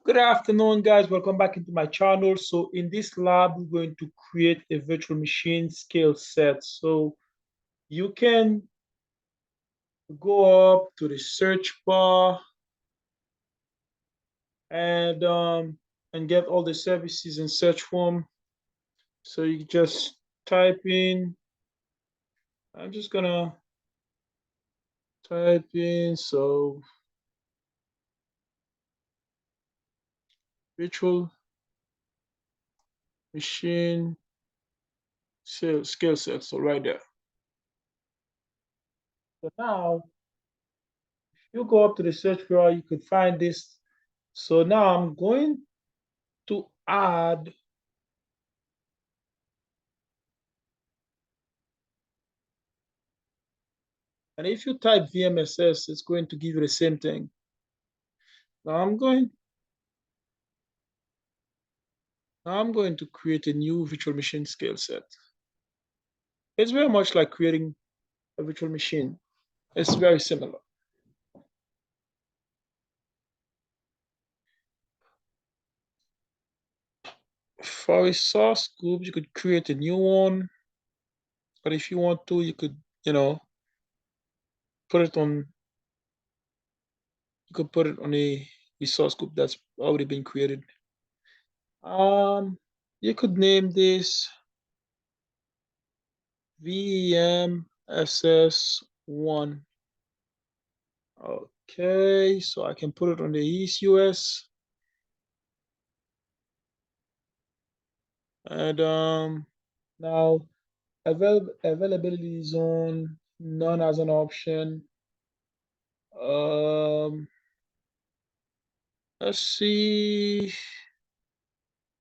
Good afternoon, guys. Welcome back into my channel. So in this lab, we're going to create a virtual machine scale set. So you can go up to the search bar and get all the services in search form. So you just type in. I'm just gonna type in virtual machine scale set. So right there. So now you go up to the search bar, you could find this. So now I'm going to add and if you type VMSS, it's going to give you the same thing. Now I'm going to create a new virtual machine scale set. It's very much like creating a virtual machine. It's very similar. For a source group, you could create a new one, but if you want to, you could, put it on. You could put it on a source group that's already been created. You could name this VMSS1. Okay, so I can put it on the East US. And now availability zone, none as an option. Let's see.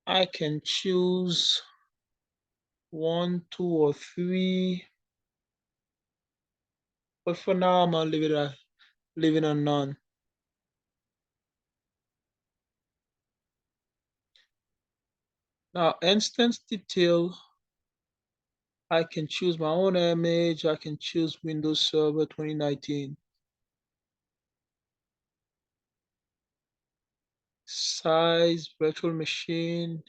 I can choose 1, 2, or 3. But for now, I'm gonna leave it on none. Now, instance detail, I can choose my own image. I can choose Windows Server 2019. Size, virtual machine,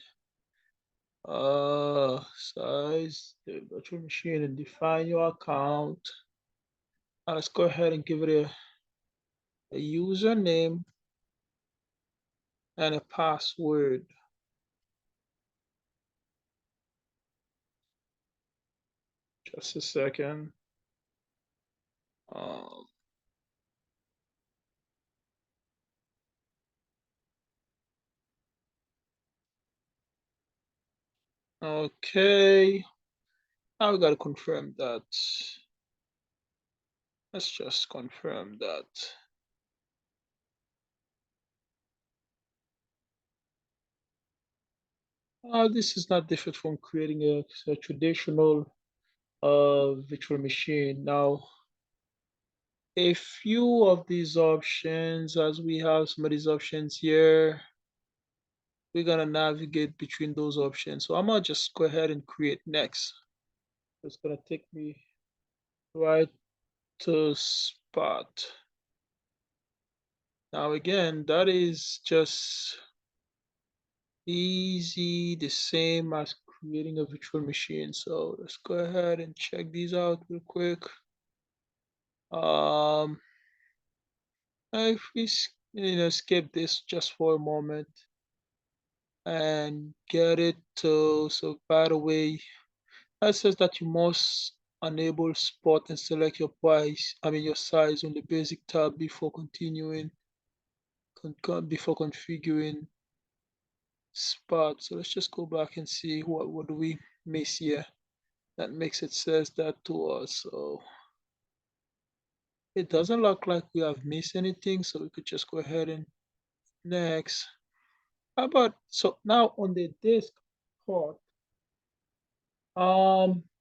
size, the virtual machine, and define your account. Now let's go ahead and give it a username and a password. Just a second. Okay, now we gotta confirm that. Let's just confirm that. This is not different from creating a traditional virtual machine. Now, a few of these options, as we have some of these options here, we're gonna navigate between those options. So I'm gonna just go ahead and create next. It's gonna take me right to spot. Now again, that is just easy, the same as creating a virtual machine. So let's go ahead and check these out real quick. If we skip this just for a moment and get it to, so by the way, that says that you must enable spot and select your your size on the basic tab before continuing, before configuring spot. So let's just go back and see what do we miss here that makes it says that to us. So it doesn't look like we have missed anything, so we could just go ahead and next. How about, so now on the disk part,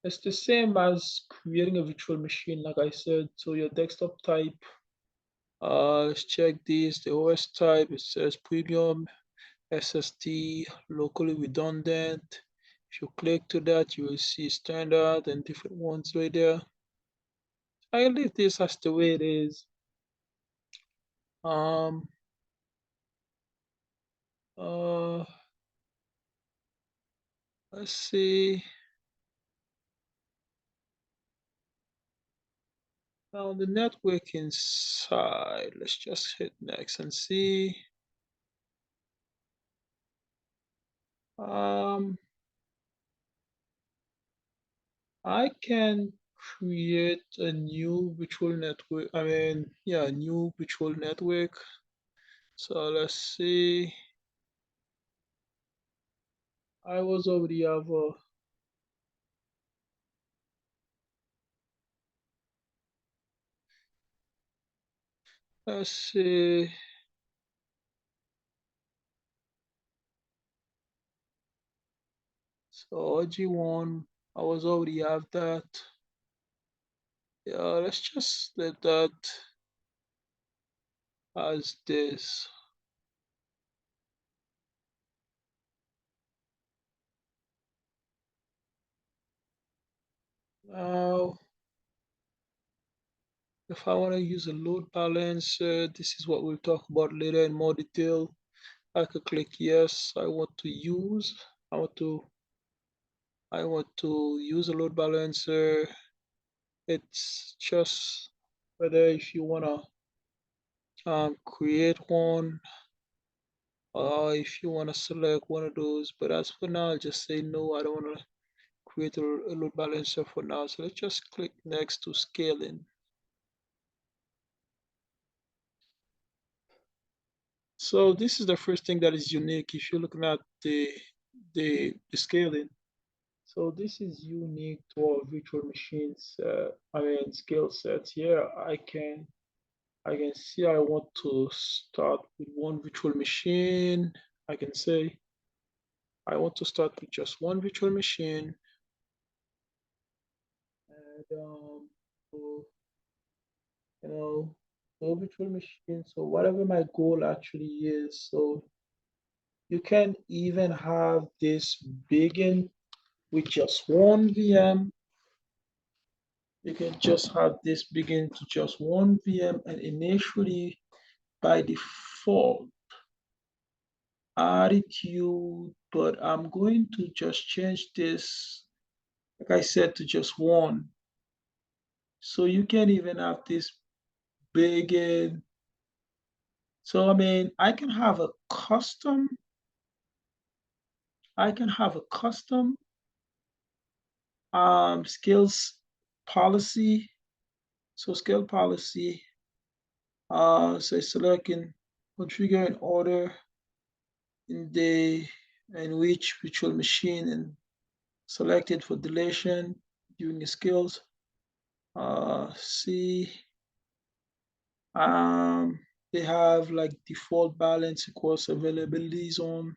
it's the same as creating a virtual machine, like I said. So your desktop type, let's check this, the OS type, it says premium, SSD, locally redundant. If you click to that, you will see standard and different ones right there. I'll leave this as the way it is. Uh, let's see. Now the networking side, let's just hit next and see. Um, I can create a new virtual network. Yeah, a new virtual network. So let's see. I was already have a, let's see. So OG1, I was already have that. Yeah, let's just let that as this. Now, if I want to use a load balancer, this is what we'll talk about later in more detail. I could click yes. I want to use a load balancer. It's just whether if you wanna create one or if you wanna select one of those. But as for now, I'll just say no. I don't wanna create a load balancer for now. So let's just click next to scaling. So this is the first thing that is unique if you're looking at the scaling. So this is unique to our virtual machines. Skill sets. Here I can see I want to start with one virtual machine. I can say I want to start with just one virtual machine, and so, you know, no virtual machine. So whatever my goal actually is, so you can even have this begin with just one VM. You can just have this begin to just one VM, and initially by default attitude, but I'm going to just change this, like I said, to just one. So you can even have this begin. So I can have a custom skills policy. So skill policy, say selecting configure an order in the in which virtual machine and selected for deletion during the skills. See, um, they have like default balance equals availability zone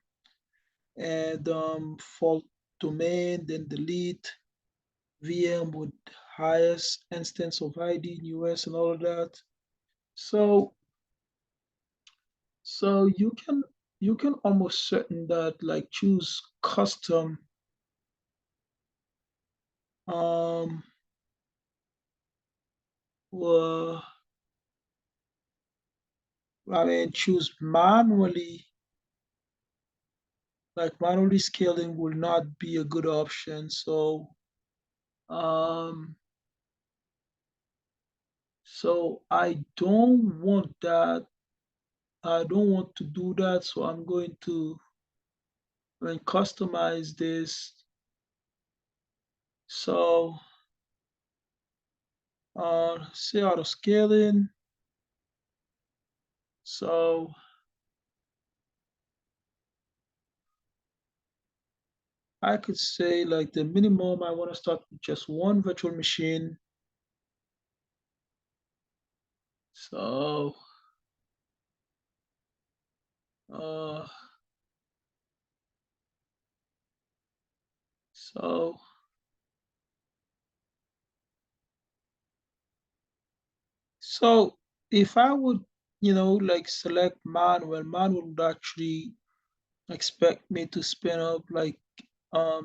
and fault domain, then delete VM with highest instance of ID in US and all of that. So you can almost certain that like choose custom um uh, choose manually, like manually scaling will not be a good option. Um so I don't want that. I don't want to do that. So I'm going to customize this. So say auto scaling. So I could say like the minimum I want to start with just one virtual machine. So uh so so if I would, like select manual, manual would actually expect me to spin up like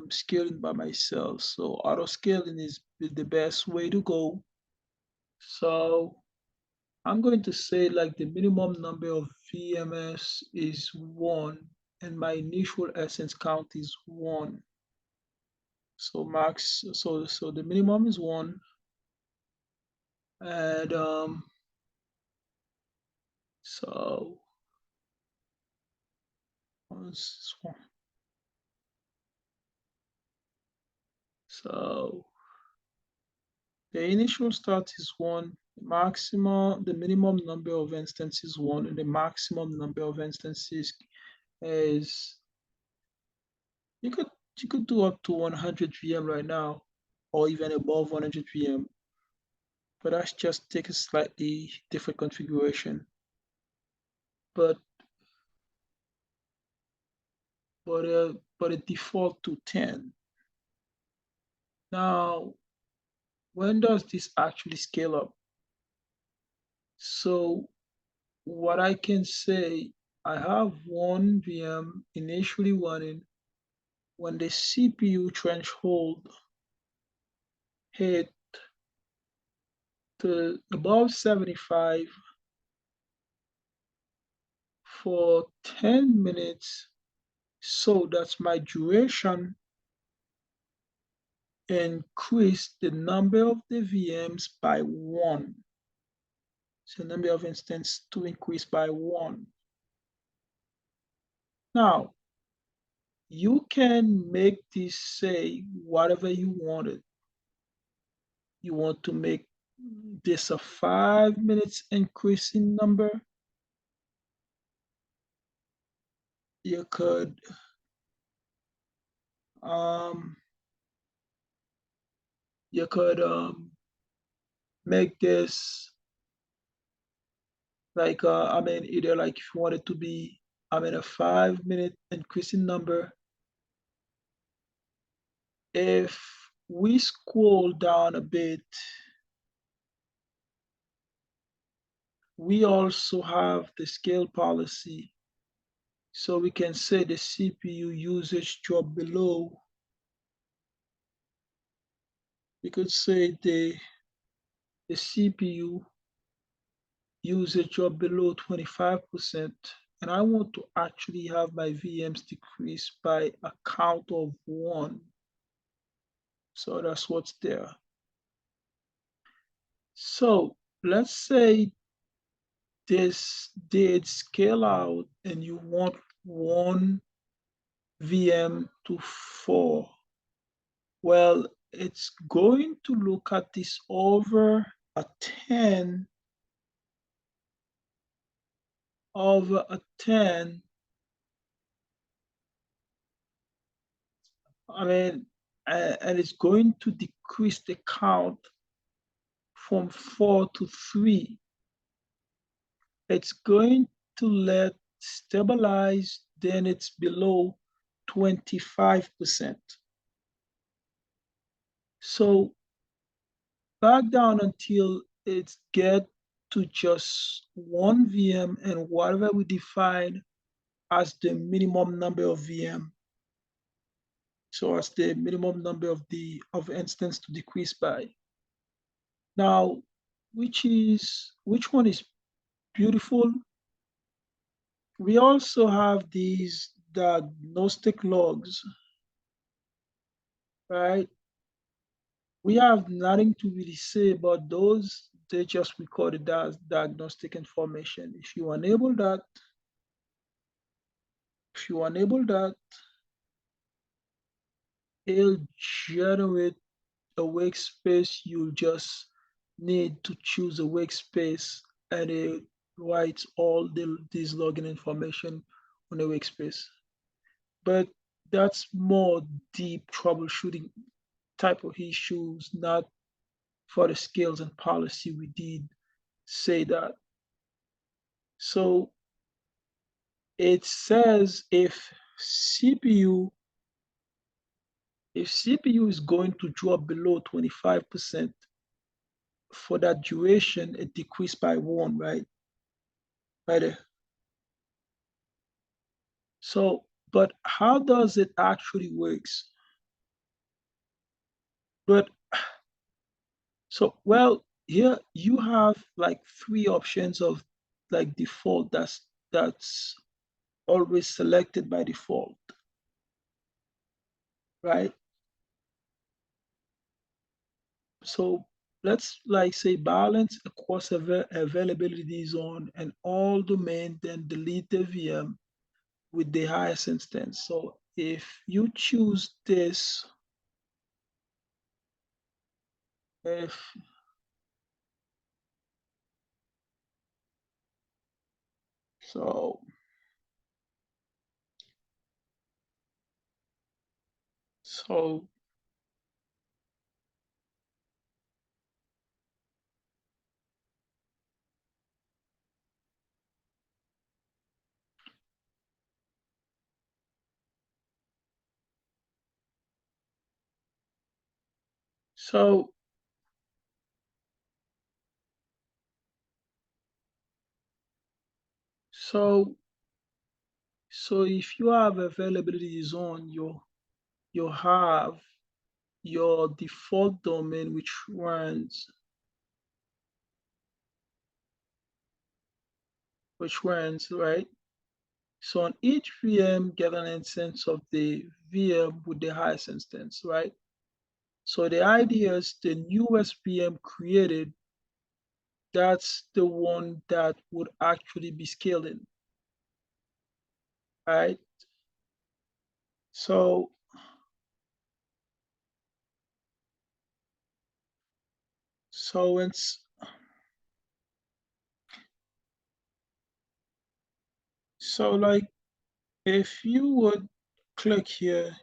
scaling by myself. So auto scaling is the best way to go. So I'm going to say like the minimum number of VMS is one, and my initial essence count is 1. So the minimum is 1, and so what's 1? So the initial start is 1, the minimum number of instances is 1, and the maximum number of instances is, you could you could do up to 100 VM right now, or even above 100 VM, but that's just take a slightly different configuration. But but it default to 10. Now, when does this actually scale up? So what I can say, I have one VM initially running. When the CPU threshold hit to above 75 for 10 minutes, so that's my duration, increase the number of the VMs by 1. So number of instances to increase by 1. Now, you can make this say whatever you wanted. You want to make this a 5 minutes increasing number, you could um, you could make this like either like if you want it to be a 5 minute increasing number. If we scroll down a bit, we also have the scale policy. So we can say the CPU usage drop below. We could say the CPU usage drop below 25%. And I want to actually have my VMs decrease by a count of 1. So that's what's there. So let's say this did scale out and you want 1 VM to 4. Well, it's going to look at this over a 10, over a 10. And it's going to decrease the count from 4 to 3. It's going to let stabilize, then it's below 25%. So back down until it get to just 1 VM and whatever we define as the minimum number of VM. So as the minimum number of instance to decrease by. Now, which one is beautiful? We also have these diagnostic logs, right? We have nothing to really say about those. They just record it as diagnostic information. If you enable that, it'll generate a workspace. You just need to choose a workspace, and it writes all these login information on the workspace. But that's more deep troubleshooting type of issues, not for the skills and policy we did say that. So it says if CPU is going to drop below 25% for that duration, it decreased by 1, right? Right there. So, but how does it actually works? But so, well, here you have like 3 options of like default that's always selected by default, right? So let's like say balance across availability zone and all domain, then delete the VM with the highest instance. So if you choose this, if so, so, so, so, so if you have availability zone, you have your default domain which runs, right? So on each VM, get an instance of the VM with the highest instance, right? So the idea is the newest VM created, that's the one that would actually be scaling, right? So, so it's so like if you would click here,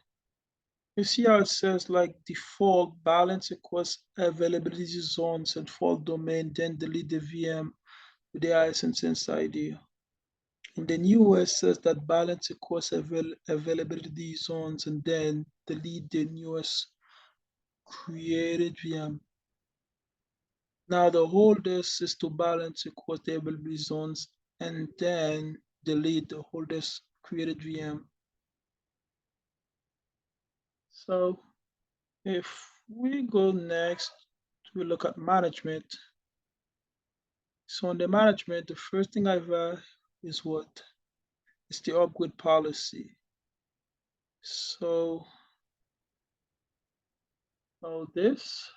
you see how it says like default balance across availability zones and fault domain, then delete the VM with the highest instance ID. In the new OS says that balance across availability zones and then delete the newest created VM. Now the whole disk is to balance across the availability zones and then delete the whole disk created VM. So if we go next, we look at management. So on the management, the first thing I've is what? It's the upgrade policy. So, this.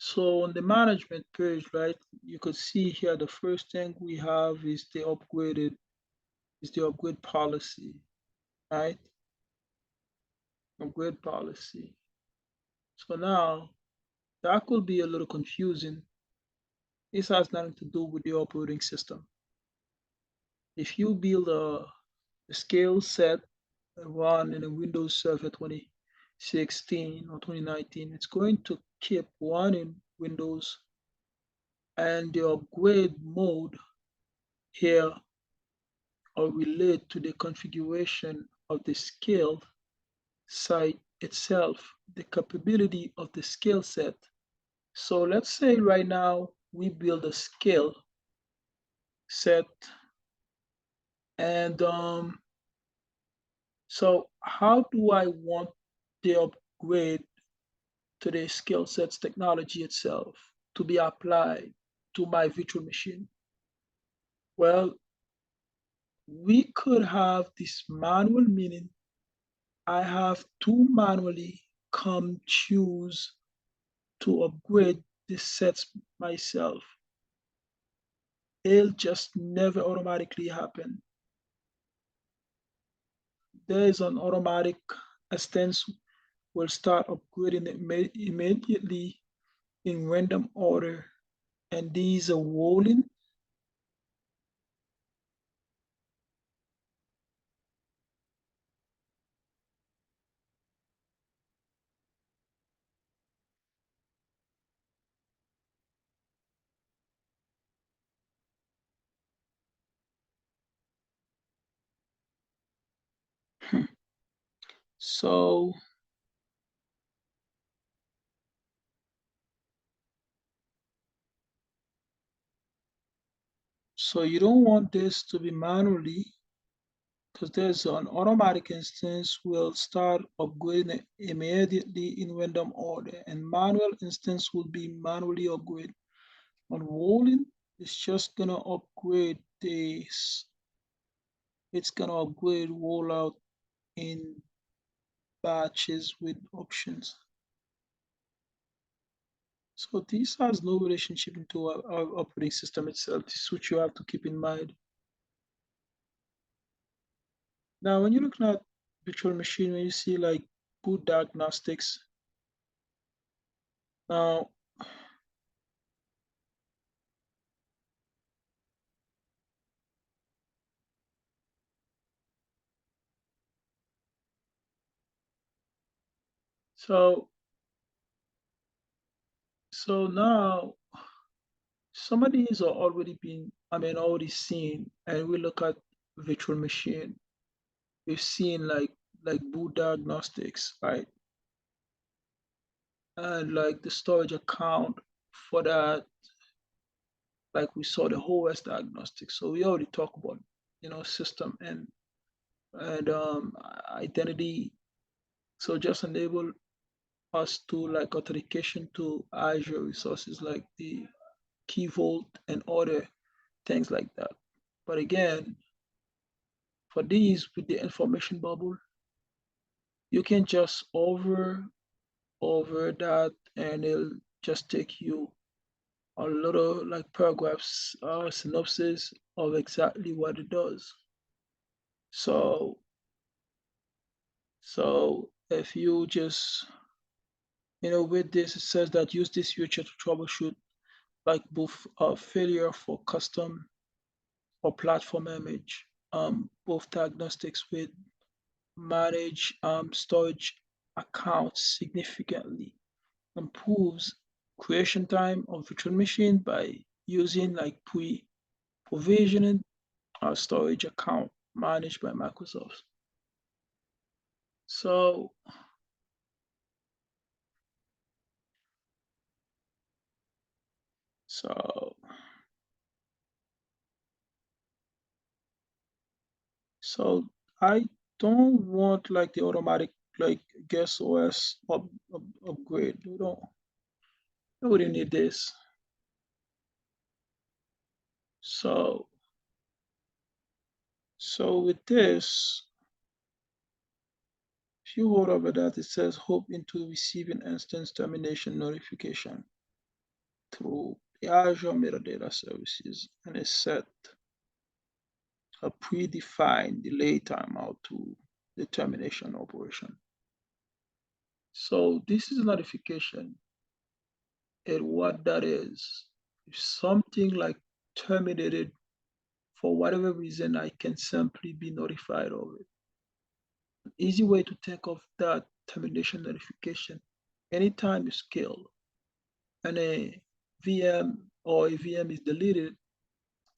So on the management page, right, you could see here the first thing we have is the upgrade policy, right? Upgrade policy. So now that could be a little confusing. This has nothing to do with the operating system. If you build a scale set run in a Windows Server 2016 or 2019, it's going to keep running Windows, and the upgrade mode here or relate to the configuration of the scale site itself, the capability of the scale set. So let's say right now we build a scale set, and so how do I want the upgrade to the skill sets technology itself to be applied to my virtual machine? Well, we could have this manual, meaning I have to manually come choose to upgrade the sets myself. It'll just never automatically happen. There is an automatic instance will start upgrading immediately in random order, and these are rolling. So, so you don't want this to be manually because there's an automatic instance will start upgrading immediately in random order, and manual instance will be manually upgrade. On rolling, it's just gonna upgrade this. It's gonna upgrade rollout in batches with options. So this has no relationship into our operating system itself. This is what you have to keep in mind. Now, when you're looking at virtual machine, when you see like boot diagnostics, now, so now some of these are already been, already seen, and we look at virtual machine. We've seen like boot diagnostics, right? And like the storage account for that, like we saw the OS diagnostics. So we already talked about, system and identity. So just enable us to like authentication to Azure resources like the Key Vault and other things like that. But again, for these with the information bubble, you can just over that and it'll just take you a little like paragraphs synopsis of exactly what it does. So if you just with this it says that use this feature to troubleshoot like both failure for custom or platform image, both diagnostics with manage storage accounts significantly, improves creation time of virtual machine by using like pre-provisioning a storage account managed by Microsoft. So so so I don't want like the automatic like guest OS upgrade. We don't need this. So with this, if you hold over that, it says hope into receiving instance termination notification through the Azure metadata services, and it set a predefined delay timeout to the termination operation. So this is a notification, and what that is, if something like terminated for whatever reason, I can simply be notified of it. An easy way to think of that termination notification, anytime you scale and a VM or a VM is deleted,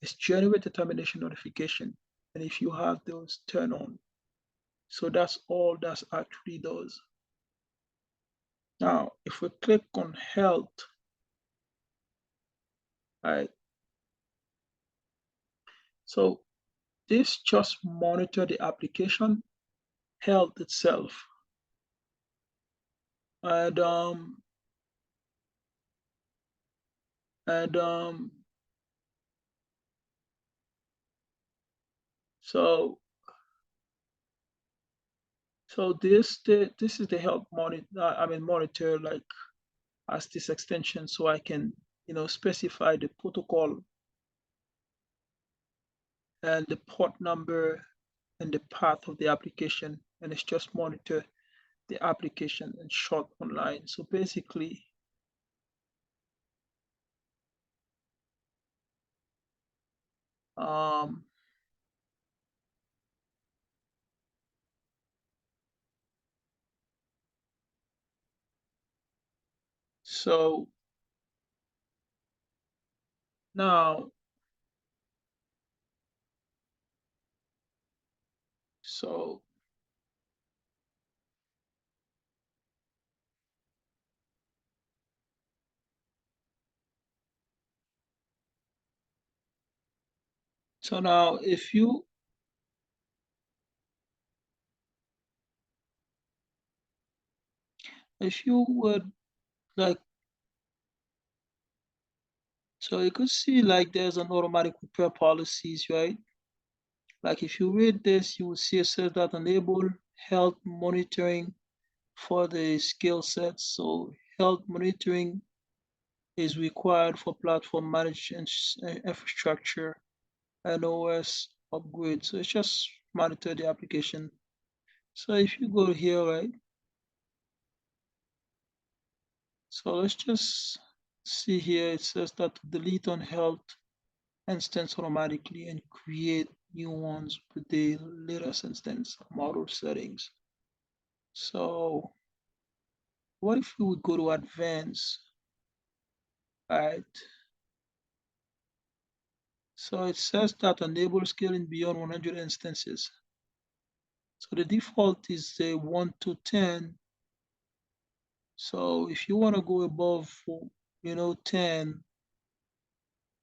it's generate a termination notification. And if you have those turn on, so that's all that actually does. Now, if we click on health, right? So this just monitor the application health itself. And and so this is the help monitor like as this extension, so I can specify the protocol and the port number and the path of the application, and it's just monitor the application and short online. So basically, um, so now, so now if you If you would like, so you could see like there's an automatic repair policies, right? Like if you read this, you will see it says that enable health monitoring for the skill sets. So health monitoring is required for platform management infrastructure and OS upgrade. So it's just monitor the application. So if you go here, right? So let's just see here. It says that delete on health instance automatically and create new ones with the latest instance model settings. So what if we would go to advanced, right? So it says that enable scaling beyond 100 instances. So the default is 1 to 10. So if you want to go above, 10,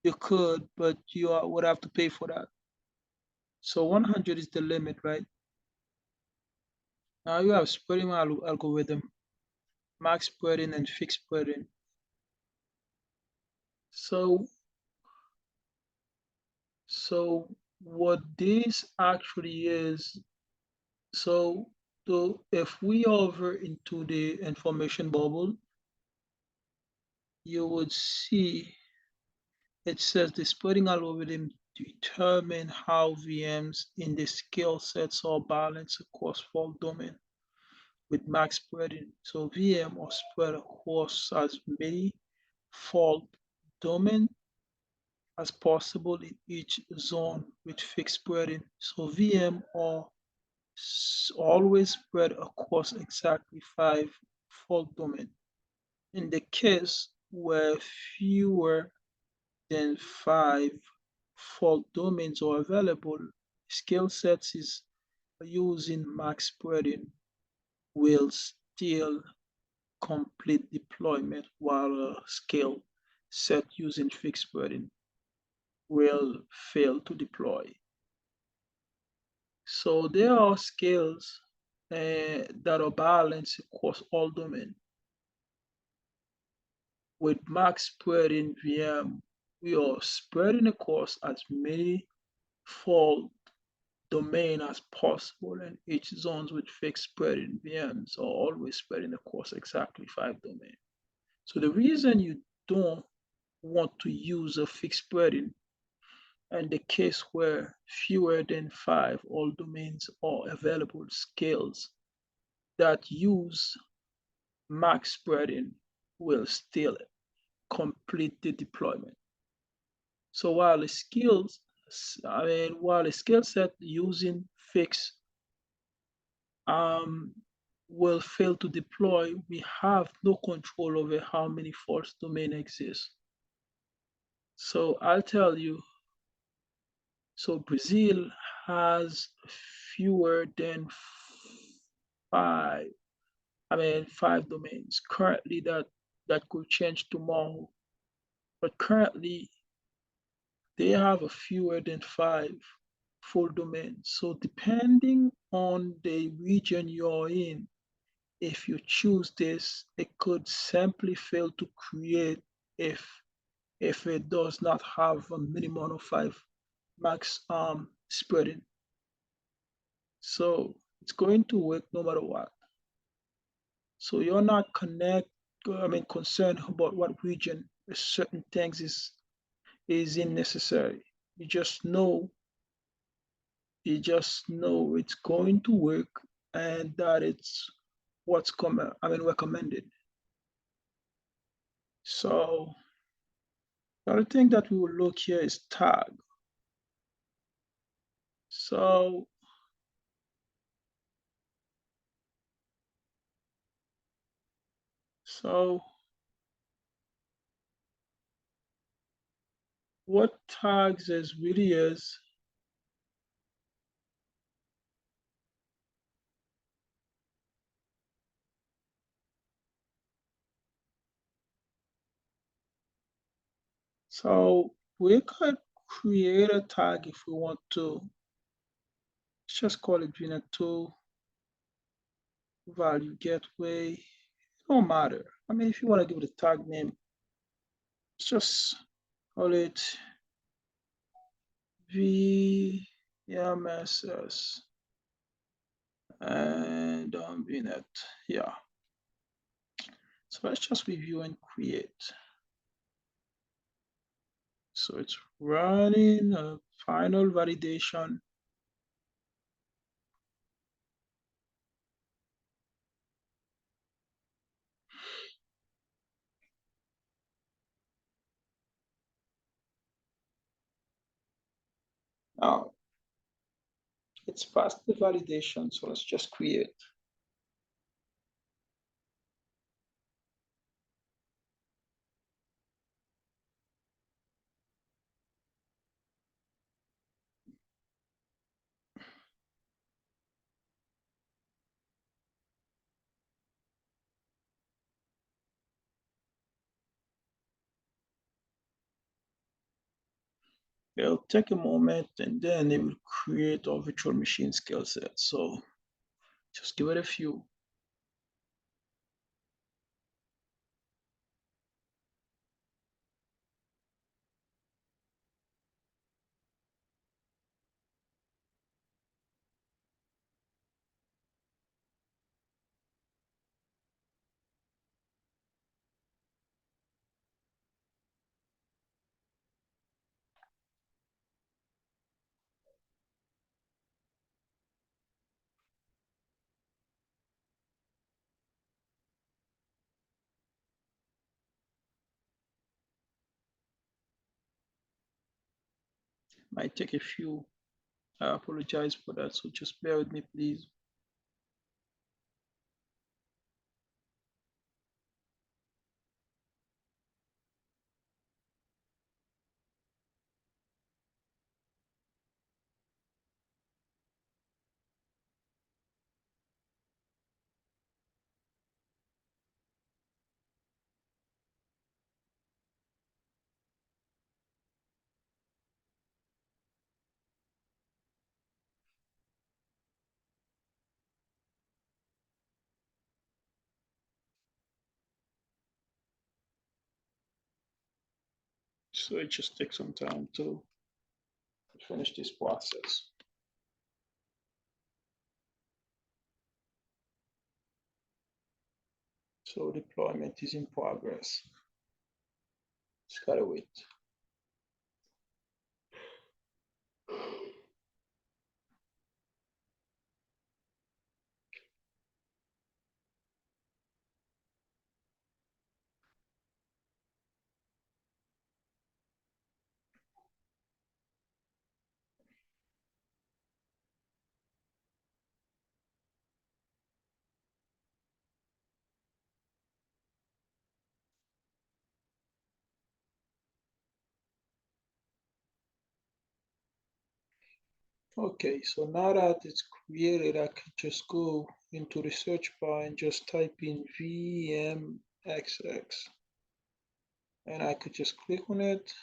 you could, but would have to pay for that. So 100 is the limit, right? Now you have spreading algorithm, max spreading and fixed spreading. So, so what this actually is, so if we hover into the information bubble, you would see it says the spreading algorithm determine how VMs in the skill sets are balanced across fault domain with max spreading. So VM are spread across as many fault domain as possible in each zone with fixed spreading. So VM are always spread across exactly 5 fault domain. In the case where fewer than 5 fault domains are available, skill sets is using max spreading will still complete deployment while a skill set using fixed spreading will fail to deploy. So there are skills that are balanced across all domains. With max spreading VM, we are spreading across as many fault domain as possible, and each zones with fixed spreading VMs are always spreading across exactly 5 domains. So the reason you don't want to use a fixed spreading and the case where fewer than 5 all domains are available skills that use max spreading will still complete the deployment. So while a skill set using fixed um, will fail to deploy, we have no control over how many false domain exist. So I'll tell you, so Brazil has fewer than 5, 5 domains currently that could change tomorrow. But currently they have a fewer than 5 full domains. So depending on the region you're in, if you choose this, it could simply fail to create if if it does not have a minimum of 5 max spreading. So it's going to work no matter what. So you're not concerned about what region certain things is necessary. You just know it's going to work and that it's recommended. So the other thing that we will look here is tag. So so what tags is really is, so we could create a tag if we want to. Let's just call it VNet2 value gateway. don't matter. I mean, if you want to give it a tag name, just call it VMSS and VNet. Yeah. So let's just review and create. So it's running a final validation. Now it's past the validation. So let's just create. It'll take a moment and then it will create our virtual machine skill set. So just give it a few. Might take a few. I apologize for that. So just bear with me, please. So it just takes some time to finish this process. So deployment is in progress. Just gotta wait. Okay, so now that it's created, I could just go into the search bar and just type in VMXX. And I could just click on it.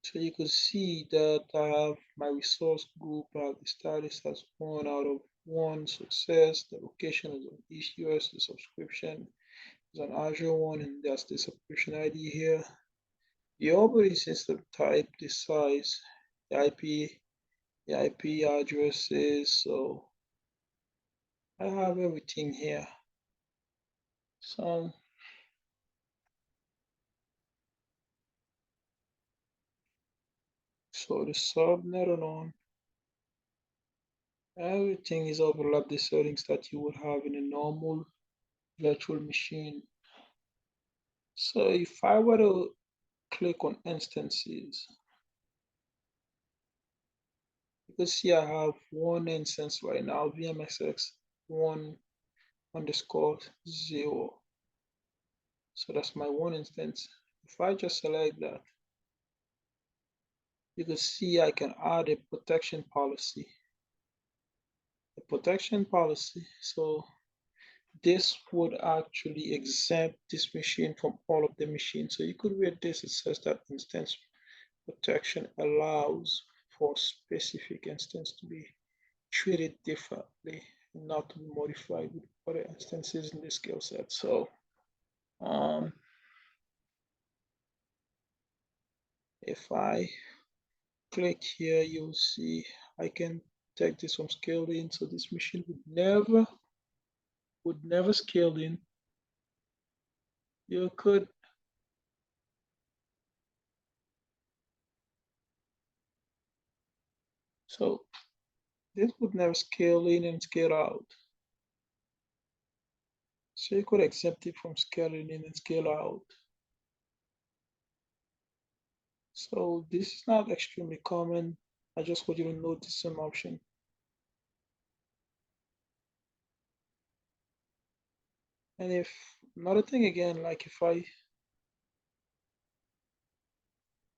So you can see that I have my resource group, I have the status as 1 out of 1 success. The location is on ECUS, the subscription is on Azure one, and that's the subscription ID here. The operating system type, the size, the IP addresses. So I have everything here. So the subnet alone, everything is overlap the settings that you would have in a normal virtual machine. So if I were to click on instances, you can see I have one instance right now, VMSX 1_0. So that's my one instance. If I just select that, you can see I can add a protection policy. A protection policy. So this would actually exempt this machine from all of the machines. So you could read this, it says that instance protection allows for specific instance to be treated differently. not to be modified with other instances in the skill set. So um, if I click here, you'll see I can take this from scaled in. So this machine would never scale in. You could so this would never scale in and scale out. So you could accept it from scaling in and scale out. So this is not extremely common. I just want you to notice some option. And if another thing again, like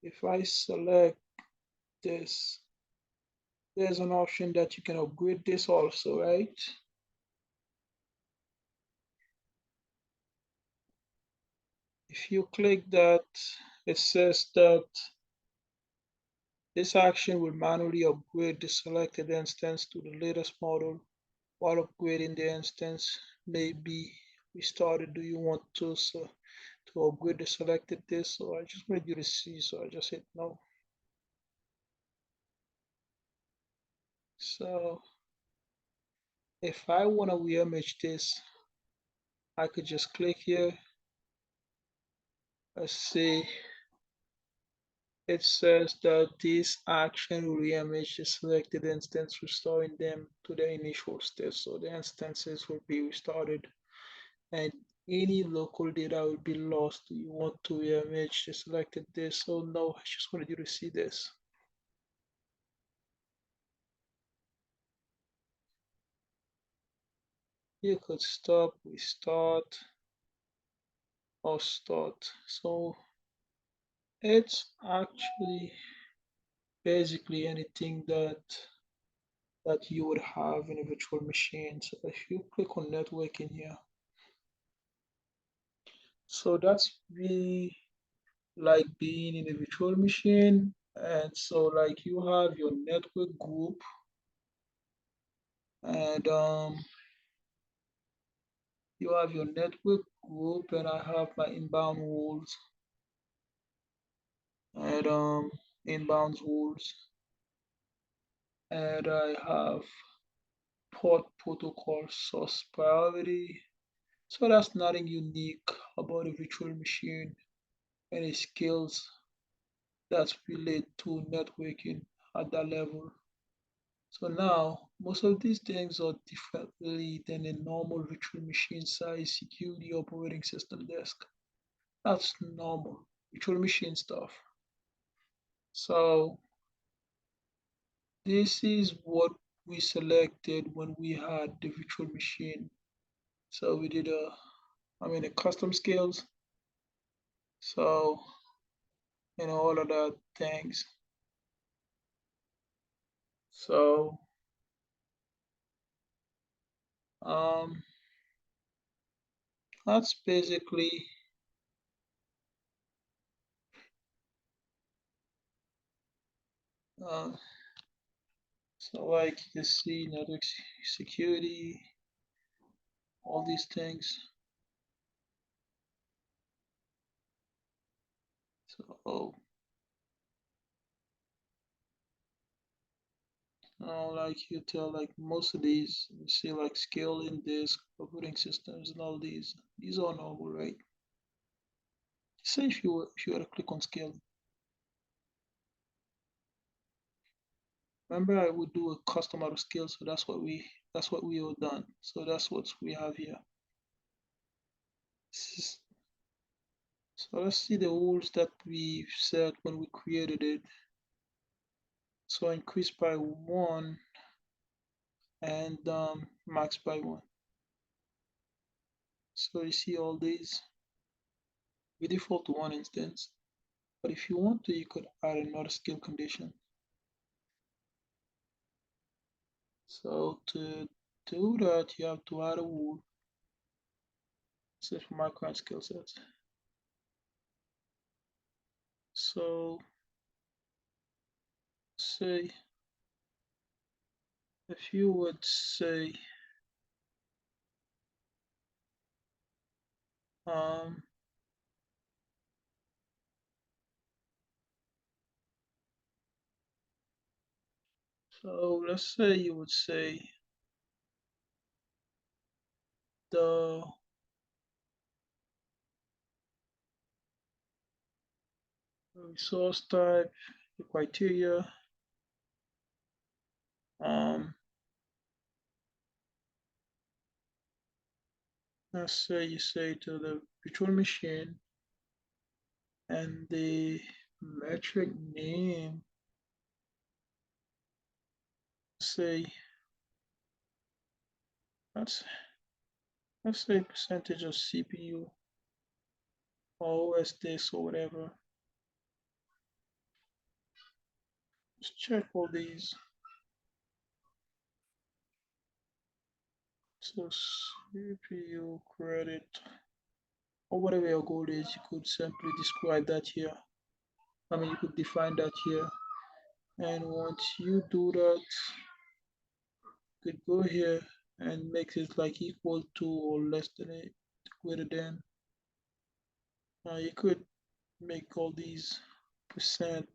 if I select this, there's an option that you can upgrade this also, right? If you click that, it says that this action will manually upgrade the selected instance to the latest model while upgrading the instance may be restarted. Do you want to upgrade the selected this? So I just wanted you to see, so I just hit no. So if I want to reimage this, I could just click here. Let's see. It says that this action will reimage the selected instance, restoring them to their initial state. So the instances will be restarted and any local data will be lost. You want to reimage the selected this. So no, I just wanted you to see this. You could stop, restart, or start. So it's actually basically anything that you would have in a virtual machine. So if you click on networking here, so that's really like being in a virtual machine. And so like you have your network group and you have your network group and I have my inbound rules and inbound rules and I have port protocol source priority. So that's nothing unique about a virtual machine. Any skills that's related to networking at that level. So now most of these things are differently than a normal virtual machine size security operating system desk. That's normal virtual machine stuff. So this is what we selected when we had the virtual machine. So we did a custom scales. So all of that things. So um, that's basically uh, so like you see network security, all these things. So like you tell like most of these you see like scaling disk operating systems and all these are normal, right? Say if you were to click on scale, remember I would do a custom auto scale, so that's what we all done. So that's what we have here. So let's see the rules that we set when we created it. So increase by 1 and max by 1. So you see all these, we default to 1 instance. But if you want to, you could add another scale condition. So to do that, you have to add a rule. Say for my current skill sets. So say if you would say Um, so let's say you would say the resource type, the criteria. Um, let's say you say to the virtual machine and the metric name, say let's let's say percentage of CPU or OS disk or whatever. Just check all these. So CPU credit or whatever your goal is, you could simply describe that here. I mean, you could define that here. And once you do that, you could go here and make it like equal to or less than it, greater than. You could make all these percent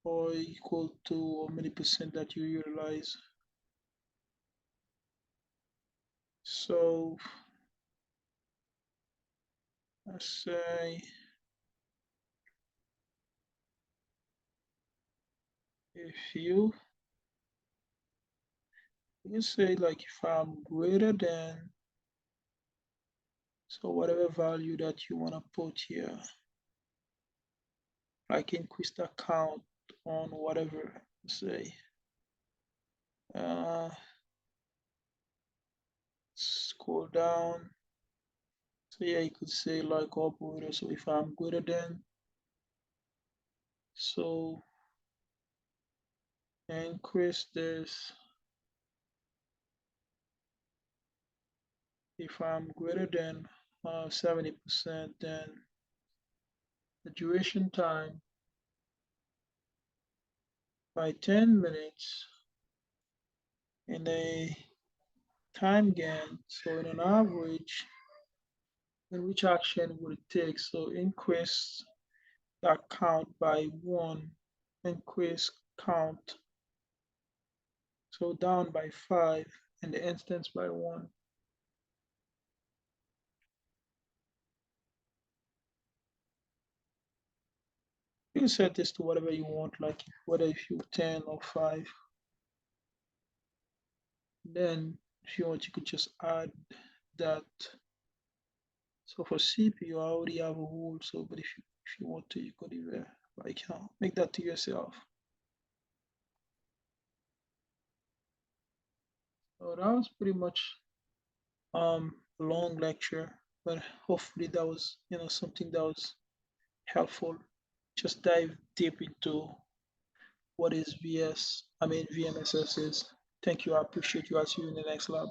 or equal to how many percent that you utilize. So let's say if you say like if I'm greater than, so whatever value that you want to put here, like increase the count on whatever, say, uh, scroll down. So yeah, you could say like operator. So if I'm greater than, so increase this. If I'm greater than 70%, then the duration time by 10 minutes in a time gain. So in an average, in which action would it take? So increase that count by one, increase count. So down by five and the instance by one. You can set this to whatever you want, like whether if you 10 or 5. Then if you want, you could just add that. So for CPU, I already have a rule. So, but if you want to, you could even like make that to yourself. So that was pretty much a long lecture, but hopefully that was something that was helpful. Just dive deep into what is VMSS is. Thank you. I appreciate you. I'll see you in the next lab.